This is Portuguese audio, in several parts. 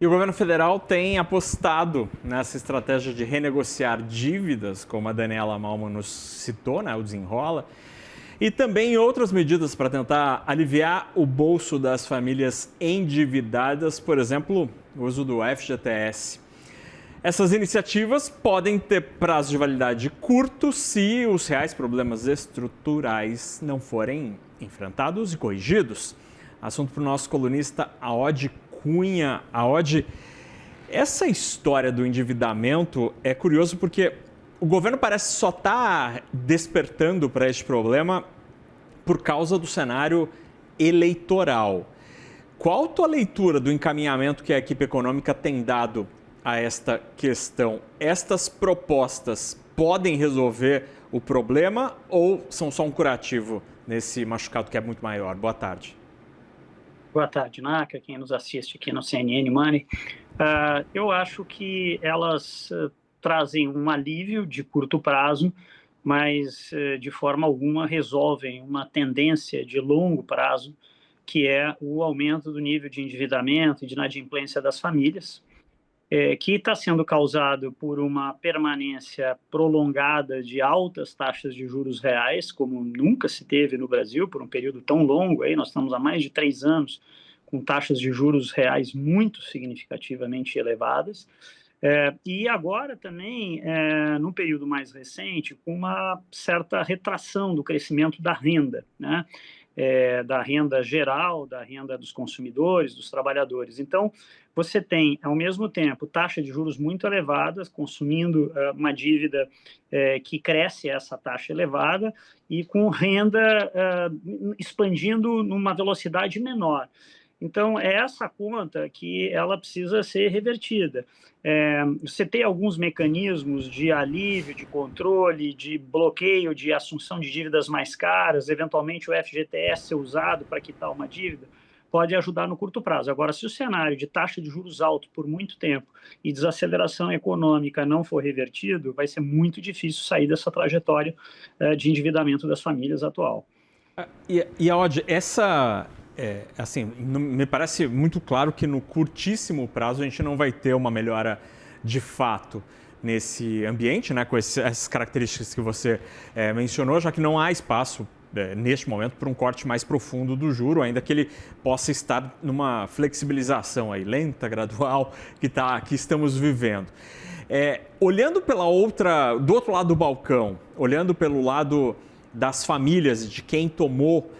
E o governo federal tem apostado nessa estratégia de renegociar dívidas, como a Daniela Malman nos citou, né, o Desenrola, e também outras medidas para tentar aliviar o bolso das famílias endividadas, por exemplo, o uso do FGTS. Essas iniciativas podem ter prazo de validade curto se os reais problemas estruturais não forem enfrentados e corrigidos. Assunto para o nosso colunista Aode Cunha. Aode, essa história do endividamento é curioso porque o governo parece só estar despertando para este problema por causa do cenário eleitoral. Qual a tua leitura do encaminhamento que a equipe econômica tem dado a esta questão? Estas propostas podem resolver o problema ou são só um curativo nesse machucado que é muito maior? Boa tarde. Boa tarde, Naka, quem nos assiste aqui no CNN Money. Eu acho que elas trazem um alívio de curto prazo, mas de forma alguma resolvem uma tendência de longo prazo, que é o aumento do nível de endividamento e de inadimplência das famílias, que está sendo causado por uma permanência prolongada de altas taxas de juros reais, como nunca se teve no Brasil, por um período tão longo. Aí nós estamos há mais de 3 anos com taxas de juros reais muito significativamente elevadas. E agora também, num período mais recente, com uma certa retração do crescimento da renda, né? Da renda geral, da renda dos consumidores, dos trabalhadores. Então, você tem, ao mesmo tempo, taxa de juros muito elevadas, consumindo uma dívida que cresce essa taxa elevada e com renda expandindo numa velocidade menor. Então, é essa conta que ela precisa ser revertida. Você tem alguns mecanismos de alívio, de controle, de bloqueio, de assunção de dívidas mais caras, eventualmente o FGTS ser usado para quitar uma dívida, pode ajudar no curto prazo. Agora, se o cenário de taxa de juros alto por muito tempo e desaceleração econômica não for revertido, vai ser muito difícil sair dessa trajetória de endividamento das famílias atual. E Aode, assim, me parece muito claro que no curtíssimo prazo a gente não vai ter uma melhora de fato nesse ambiente, né, com essas características que você mencionou, já que não há espaço neste momento para um corte mais profundo do juro, ainda que ele possa estar numa flexibilização aí, lenta, gradual, que estamos vivendo. Olhando do outro lado do balcão, olhando pelo lado das famílias, de quem tomou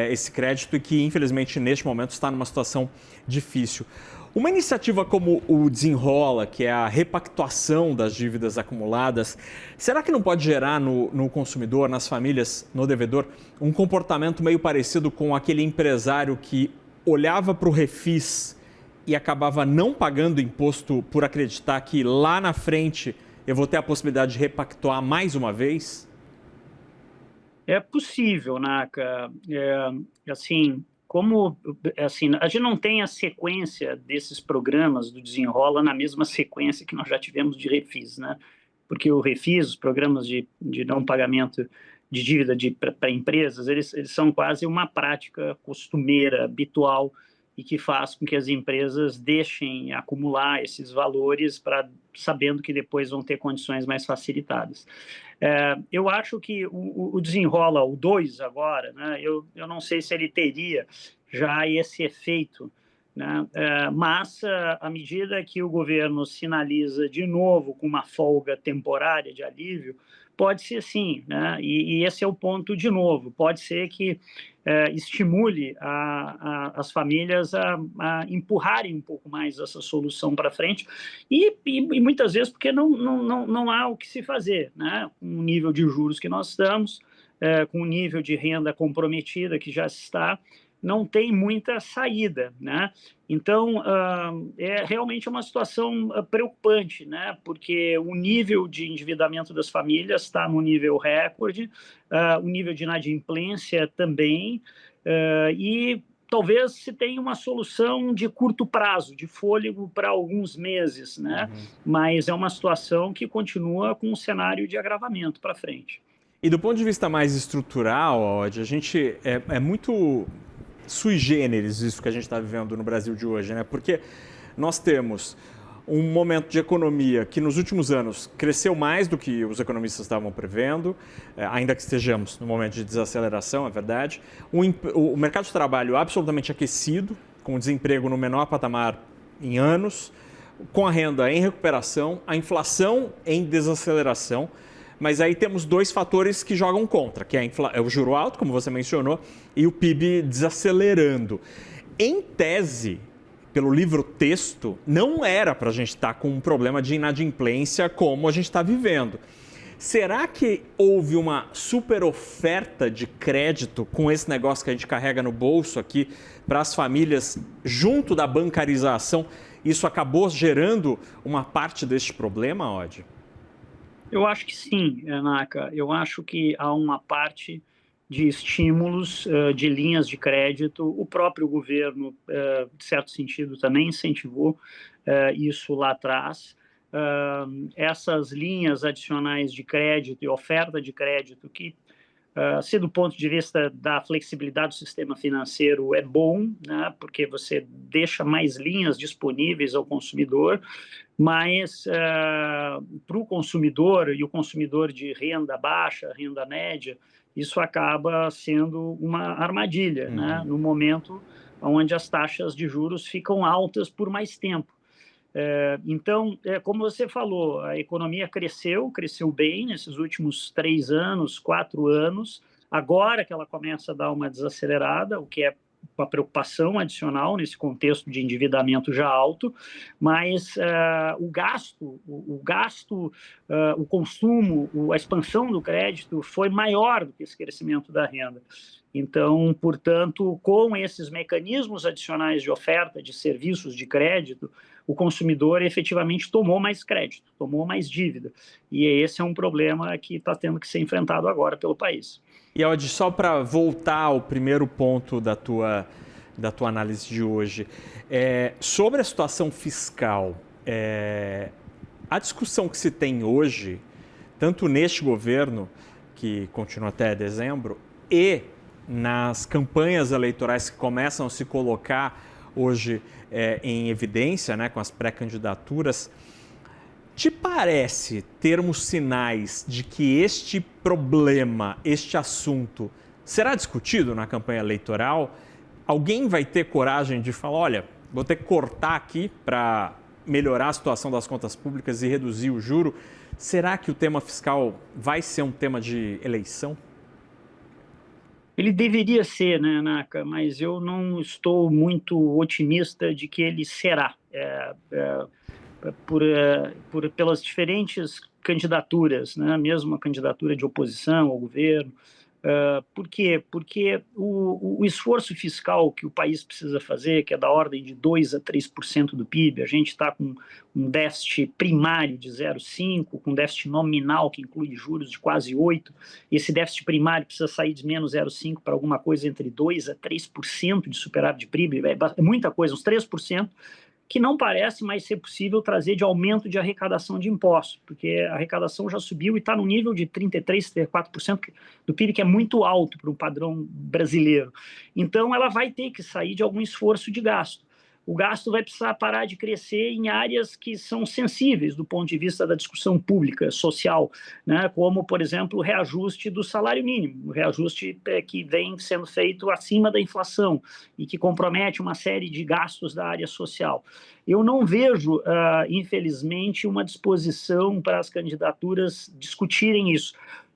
esse crédito e que, infelizmente, neste momento está numa situação difícil. Uma iniciativa como o Desenrola, que é a repactuação das dívidas acumuladas, será que não pode gerar no consumidor, nas famílias, no devedor, um comportamento meio parecido com aquele empresário que olhava para o refis e acabava não pagando imposto por acreditar que lá na frente eu vou ter a possibilidade de repactuar mais uma vez? É possível, Naka. Assim, a gente não tem a sequência desses programas do Desenrola na mesma sequência que nós já tivemos de refis, né? Porque o refis, os programas de não pagamento de dívida para empresas, eles são quase uma prática costumeira, habitual, e que faz com que as empresas deixem acumular esses valores sabendo que depois vão ter condições mais facilitadas. Eu acho que o Desenrola, o 2 agora, né, eu não sei se ele teria já esse efeito, né, mas à medida que o governo sinaliza de novo com uma folga temporária de alívio, pode ser sim, né? E esse é o ponto de novo, pode ser que estimule as famílias a empurrarem um pouco mais essa solução para frente e muitas vezes porque não há o que se fazer, né? Com o nível de juros que nós estamos, com o nível de renda comprometida que já está, não tem muita saída, né? Então, é realmente uma situação preocupante, né? Porque o nível de endividamento das famílias está no nível recorde, o nível de inadimplência também, e talvez se tenha uma solução de curto prazo, de fôlego para alguns meses, né? Mas é uma situação que continua com um cenário de agravamento para frente. E do ponto de vista mais estrutural, Aode, a gente é muito sui generis isso que a gente está vivendo no Brasil de hoje, né? Porque nós temos um momento de economia que nos últimos anos cresceu mais do que os economistas estavam prevendo, ainda que estejamos no momento de desaceleração, é verdade. O mercado de trabalho absolutamente aquecido, com o desemprego no menor patamar em anos, com a renda em recuperação, a inflação em desaceleração, mas aí temos dois fatores que jogam contra, que é o juro alto, como você mencionou, e o PIB desacelerando. Em tese, pelo livro-texto, não era para a gente estar com um problema de inadimplência como a gente está vivendo. Será que houve uma super oferta de crédito com esse negócio que a gente carrega no bolso aqui para as famílias junto da bancarização? Isso acabou gerando uma parte deste problema, Oded? Eu acho que sim, Naka. Eu acho que há uma parte de estímulos, de linhas de crédito. O próprio governo, de certo sentido, também incentivou isso lá atrás. Essas linhas adicionais de crédito e oferta de crédito que, se do ponto de vista da flexibilidade do sistema financeiro é bom, né, porque você deixa mais linhas disponíveis ao consumidor, mas para o consumidor, e o consumidor de renda baixa, renda média, isso acaba sendo uma armadilha, né, no momento onde as taxas de juros ficam altas por mais tempo. Então, como você falou, a economia cresceu bem nesses últimos 3 anos, 4 anos. Agora que ela começa a dar uma desacelerada, o que é uma preocupação adicional nesse contexto de endividamento já alto, mas o consumo, a expansão do crédito foi maior do que esse crescimento da renda. Então, portanto, com esses mecanismos adicionais de oferta de serviços de crédito, o consumidor efetivamente tomou mais crédito, tomou mais dívida. E esse é um problema que está tendo que ser enfrentado agora pelo país. E, Oded, só para voltar ao primeiro ponto da tua análise de hoje, sobre a situação fiscal, a discussão que se tem hoje, tanto neste governo, que continua até dezembro, e nas campanhas eleitorais que começam a se colocar hoje em evidência, né, com as pré-candidaturas, te parece termos sinais de que este problema, este assunto, será discutido na campanha eleitoral? Alguém vai ter coragem de falar, olha, vou ter que cortar aqui para melhorar a situação das contas públicas e reduzir o juro? Será que o tema fiscal vai ser um tema de eleição? Ele deveria ser, né, Naka? Mas eu não estou muito otimista de que ele será. Pelas diferentes candidaturas, né? Mesmo a candidatura de oposição ao governo. Por quê? Porque o esforço fiscal que o país precisa fazer, que é da ordem de 2% a 3% do PIB, a gente está com um déficit primário de 0,5%, com um déficit nominal que inclui juros de quase 8%. Esse déficit primário precisa sair de menos 0,5% para alguma coisa entre 2% a 3% de superávit de PIB, é muita coisa, uns 3%, que não parece mais ser possível trazer de aumento de arrecadação de impostos, porque a arrecadação já subiu e está no nível de 33%, 34% do PIB, que é muito alto para um padrão brasileiro. Então, ela vai ter que sair de algum esforço de gasto. O gasto vai precisar parar de crescer em áreas que são sensíveis do ponto de vista da discussão pública, social, né? Como, por exemplo, o reajuste do salário mínimo, o reajuste que vem sendo feito acima da inflação e que compromete uma série de gastos da área social. Eu não vejo, infelizmente, uma disposição para as candidaturas discutirem isso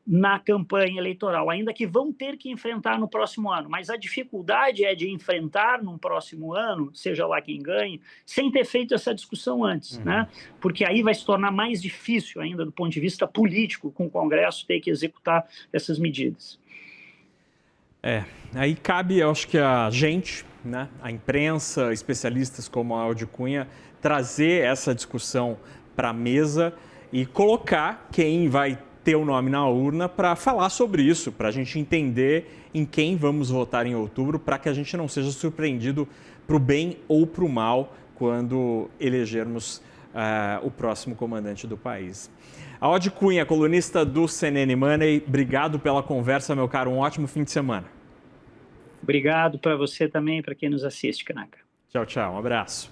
na campanha eleitoral, ainda que vão ter que enfrentar no próximo ano. Mas a dificuldade é de enfrentar no próximo ano, seja lá quem ganhe, sem ter feito essa discussão antes, né? Porque aí vai se tornar mais difícil ainda do ponto de vista político, com o Congresso ter que executar essas medidas. Aí cabe, eu acho que a gente, né, a imprensa, especialistas como a Oded Cunha, trazer essa discussão para a mesa e colocar quem vai ter o nome na urna para falar sobre isso, para a gente entender em quem vamos votar em outubro, para que a gente não seja surpreendido para o bem ou para o mal quando elegermos o próximo comandante do país. A Oded Cunha, colunista do CNN Money, obrigado pela conversa, meu caro. Um ótimo fim de semana. Obrigado para você também, para quem nos assiste, Kanaka. Tchau, tchau. Um abraço.